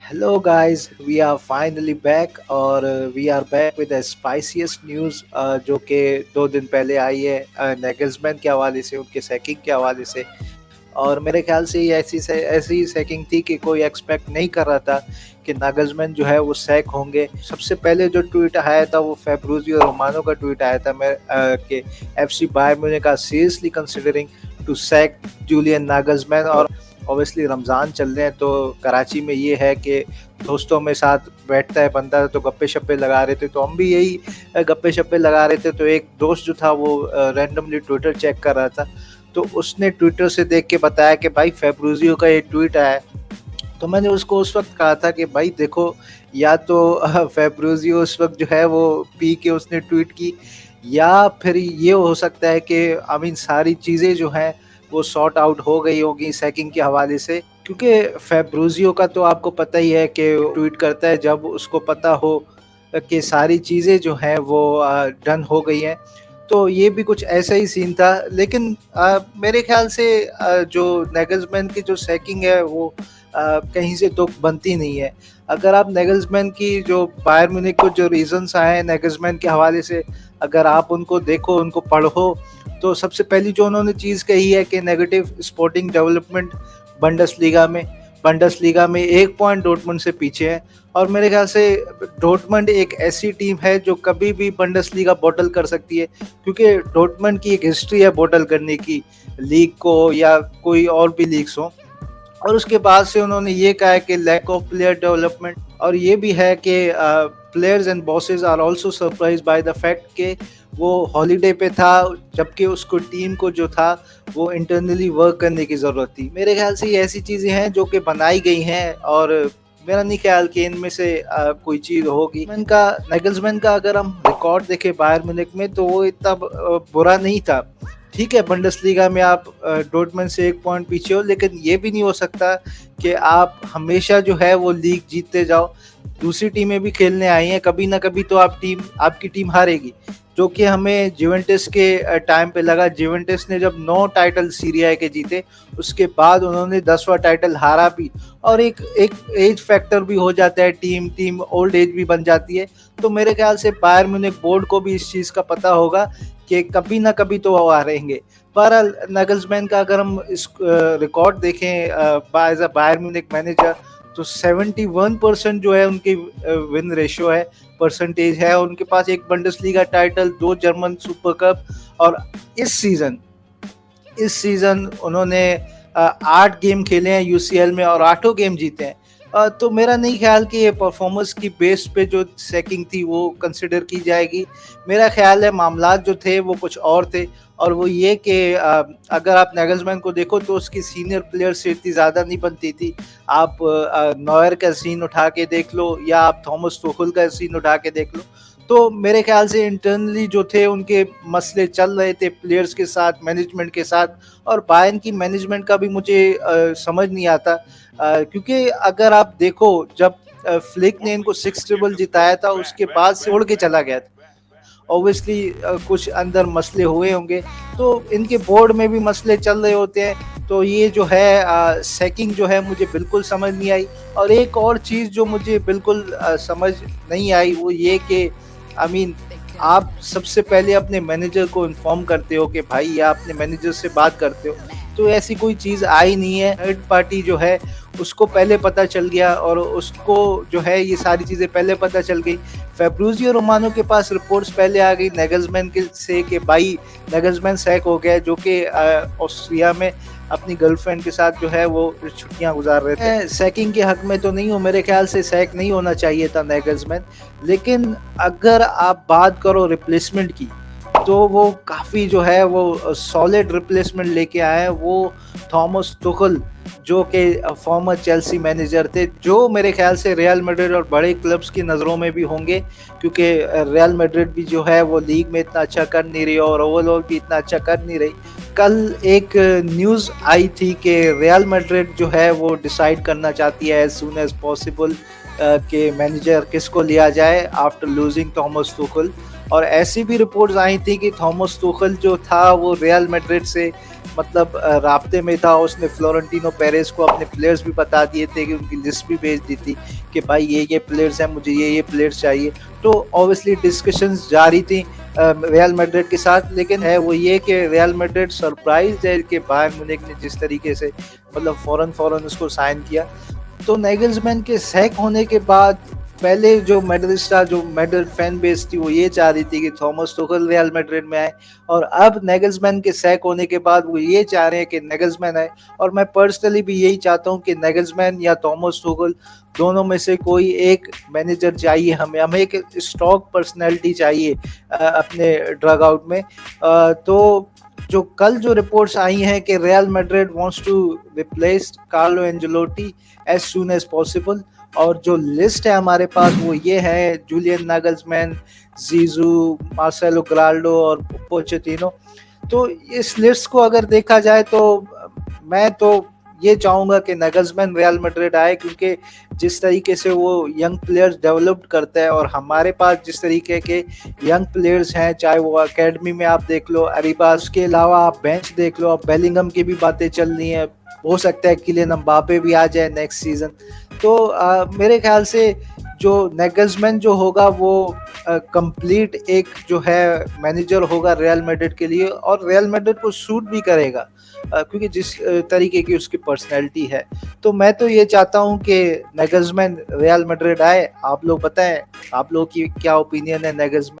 Hello guys, we are finally back और we are back with spiciest news जो कि 2 दिन पहले आई है नेगल्समैन के हवाले से, उनके सैकिंग के हवाले से। और मेरे ख्याल से ये ऐसी सैकिंग थी कि कोई एक्सपेक्ट नहीं कर रहा था कि नागल्समैन जो है वो सैक होंगे। सबसे पहले जो ट्वीट आया था वो फैब्रिज़ियो रोमानो का ट्वीट आया था कि FC Bayern Munich are seriously considering to sack Julian Nagelsmann. और ऑब्वियसली रमज़ान चल रहे हैं तो कराची में ये है कि दोस्तों में साथ बैठता है बंदा, तो गप्पे शप्पे लगा रहे थे, तो हम भी यही गप्पे शप्पे लगा रहे थे। तो एक दोस्त जो था वो रैंडमली ट्विटर चेक कर रहा था, तो उसने ट्विटर से देख के बताया कि भाई फैब्रिज़ियो का ये ट्वीट आया है। तो मैंने उसको उस वक्त कहा था कि भाई देखो, या तो फैब्रिज़ियो उस वक्त जो है वो पी के उसने ट्वीट की, या फिर ये हो सकता है कि आई मीन सारी चीज़ें जो हैं वो सॉर्ट आउट हो गई होगी सैकिंग के हवाले से। क्योंकि फैब्रिज़ियो का तो आपको पता ही है कि ट्वीट करता है जब उसको पता हो कि सारी चीज़ें जो हैं वो डन हो गई हैं। तो ये भी कुछ ऐसा ही सीन था। लेकिन मेरे ख्याल से जो नेगल्समैन की जो सैकिंग है वो कहीं से तो बनती नहीं है। अगर आप नेगल्समैन की जो बायर म्यूनिख को जो रीज़न्स आए हैं नेगल्समैन के हवाले से, अगर आप उनको देखो, उनको पढ़ो, तो सबसे पहली जो उन्होंने चीज़ कही है कि नेगेटिव स्पोर्टिंग डेवलपमेंट बंडसलीगा में 1 पॉइंट डॉर्टमुंड से पीछे है। और मेरे ख्याल से डॉर्टमुंड एक ऐसी टीम है जो कभी भी बंडसलीगा बॉटल कर सकती है, क्योंकि डॉर्टमुंड की एक हिस्ट्री है बॉटल करने की, लीग को या कोई और भी लीग्स हो। और उसके बाद से उन्होंने ये कहा है कि लैक ऑफ प्लेयर डेवलपमेंट, और ये भी है कि players and bosses are also surprise by the fact कि वो हॉलीडे पे था, जबकि उसको टीम को जो था वो इंटरनली वर्क करने की ज़रूरत थी। मेरे ख्याल से ये ऐसी चीज़ें हैं जो कि बनाई गई हैं, और मेरा नहीं ख्याल कि इनमें से कोई चीज़ होगी। नेगल्समैन का अगर हम रिकॉर्ड देखें बायर म्यूनिख में, तो वो इतना बुरा नहीं था। ठीक है, बुंडेसलीगा में आप डॉर्टमुंड से 1 पॉइंट पीछे हो, लेकिन ये भी नहीं हो सकता कि आप हमेशा जो है वो लीग जीतते जाओ। दूसरी टीमें भी खेलने आई हैं, कभी ना कभी तो आपकी टीम हारेगी, जो कि हमें जुवेंटस के टाइम पे लगा। जुवेंटस ने जब 9 टाइटल सीरी ए के जीते, उसके बाद उन्होंने 10वां टाइटल हारा भी, और एक एक एज फैक्टर भी हो जाता है, टीम ओल्ड एज भी बन जाती है। तो मेरे ख्याल से बायर म्यूनिख बोर्ड को भी इस चीज़ का पता होगा कि कभी ना कभी तो वो हारेंगे। बहरहाल नगल्समैन का अगर हम इस रिकॉर्ड देखें as a Bayern Munich manager, तो 71% जो है उनकी विन रेशियो है, परसेंटेज है। उनके पास एक बंडसलीगा टाइटल, 2 जर्मन सुपर कप, और इस सीज़न उन्होंने 8 गेम खेले हैं यूसीएल में और 8 गेम जीते हैं। तो मेरा नहीं ख्याल कि ये परफॉर्मेंस की बेस पे जो सैकिंग थी वो कंसिडर की जाएगी। मेरा ख्याल है मामलात जो थे वो कुछ और थे, और वो ये कि अगर आप नेगल्समैन को देखो तो उसकी सीनियर प्लेयर से इतनी ज़्यादा नहीं बनती थी। आप नॉयर का सीन उठा के देख लो, या आप थॉमस तुखल का सीन उठा के देख लो, तो मेरे ख्याल से इंटरनली जो थे उनके मसले चल रहे थे प्लेयर्स के साथ, मैनेजमेंट के साथ। और बायर्न की मैनेजमेंट का भी मुझे समझ नहीं आता, क्योंकि अगर आप देखो जब फ्लिक ने इनको 6 ट्रिबल जिताया था, उसके बाद से उड़ के चला गया था। ऑब्वियसली कुछ अंदर मसले हुए होंगे, तो इनके बोर्ड में भी मसले चल रहे होते हैं। तो ये जो है सैकिंग जो है मुझे बिल्कुल समझ नहीं आई। और एक और चीज़ जो मुझे बिल्कुल समझ नहीं आई वो ये कि आई मीन आप सबसे पहले अपने मैनेजर को इन्फॉर्म करते हो कि भाई, या अपने मैनेजर से बात करते हो, तो ऐसी कोई चीज़ आई नहीं है। थर्ड पार्टी जो है उसको पहले पता चल गया, और उसको जो है ये सारी चीज़ें पहले पता चल गई। फैब्रिज़ियो रोमानो के पास रिपोर्ट्स पहले आ गई नेगल्समैन के से कि भाई नेगल्समैन सैक हो गया, जो कि ऑस्ट्रिया में अपनी गर्लफ्रेंड के साथ जो है वो छुट्टियां गुजार रहे थे। मैं सैकिंग के हक में तो नहीं हूँ, मेरे ख्याल से सैक नहीं होना चाहिए था नेगल्समैन। लेकिन अगर आप बात करो रिप्लेसमेंट की, तो वो काफ़ी जो है वो सॉलिड रिप्लेसमेंट लेके आए हैं। वो थॉमस तुखल, जो कि फॉर्मर चेल्सी मैनेजर थे, जो मेरे ख्याल से रियल मैड्रिड और बड़े क्लब्स की नज़रों में भी होंगे, क्योंकि रियल मैड्रिड भी जो है वो लीग में इतना अच्छा कर नहीं रही और ओवरऑल भी इतना अच्छा कर नहीं रही। कल एक न्यूज़ आई थी कि रियल मैड्रिड जो है वो डिसाइड करना चाहती है एज सून एज पॉसिबल कि मैनेजर किसको लिया जाए आफ्टर लूजिंग थॉमस तुखल। और ऐसी भी रिपोर्ट्स आई थी कि थॉमस तुखल जो था वो रियल मैड्रिड से मतलब राब्ते में था, उसने फ्लोरेंटिनो पेरेस को अपने प्लेयर्स भी बता दिए थे कि उनकी लिस्ट भी भेज दी थी कि भाई ये प्लेयर्स हैं, मुझे ये प्लेयर्स चाहिए। तो ऑब्वियसली डिस्कशंस जारी थी रियल मैड्रिड के साथ, लेकिन है वो ये कि रियल मैड्रिड सरप्राइज है कि बायर्न म्यूनिख ने जिस तरीके से मतलब फौरन उसको साइन किया। तो नैगल्समैन के सैक होने के बाद पहले जो मैड्रिस्टा जो मैड्रिड फैन बेस थी वो ये चाह रही थी कि थॉमस तुखल रियल मैड्रिड में आए, और अब नैगल्समैन के सैक होने के बाद वो ये चाह रहे हैं कि नैगल्समैन आए। और मैं पर्सनली भी यही चाहता हूँ कि नैगल्समैन या थॉमस तुखल दोनों में से कोई एक मैनेजर चाहिए, हमें एक स्ट्रॉन्ग पर्सनैलिटी चाहिए अपने ड्रग आउट में। तो जो रिपोर्ट्स आई हैं कि Real Madrid wants to replace Carlo Ancelotti as soon as possible, और जो लिस्ट है हमारे पास वो ये है Julian Nagelsmann, Zizou, Marcelo Gallardo और पोचेटिनो। तो इस लिस्ट को अगर देखा जाए तो मैं तो ये चाहूँगा कि नागल्समैन रियल मैड्रिड आए, क्योंकि जिस तरीके से वो यंग प्लेयर्स डेवलप करता है और हमारे पास जिस तरीके के यंग प्लेयर्स हैं, चाहे वो एकेडमी में आप देख लो अरीबास के अलावा आप बेंच देख लो, अब बेलिंगम की भी बातें चल रही हैं, हो सकता है किलियन एम्बापे भी आ जाए नेक्स्ट सीजन। तो मेरे ख्याल से जो नैगल्समैन जो होगा वो कंप्लीट एक जो है मैनेजर होगा रियल मैड्रिड के लिए, और रियल मैड्रिड को सूट भी करेगा क्योंकि जिस तरीके की उसकी पर्सनैलिटी है। तो मैं तो ये चाहता हूँ कि नैगल्समैन रियल मैड्रिड आए। आप लोग बताएं, आप लोग की क्या ओपिनियन है नैगल्समैन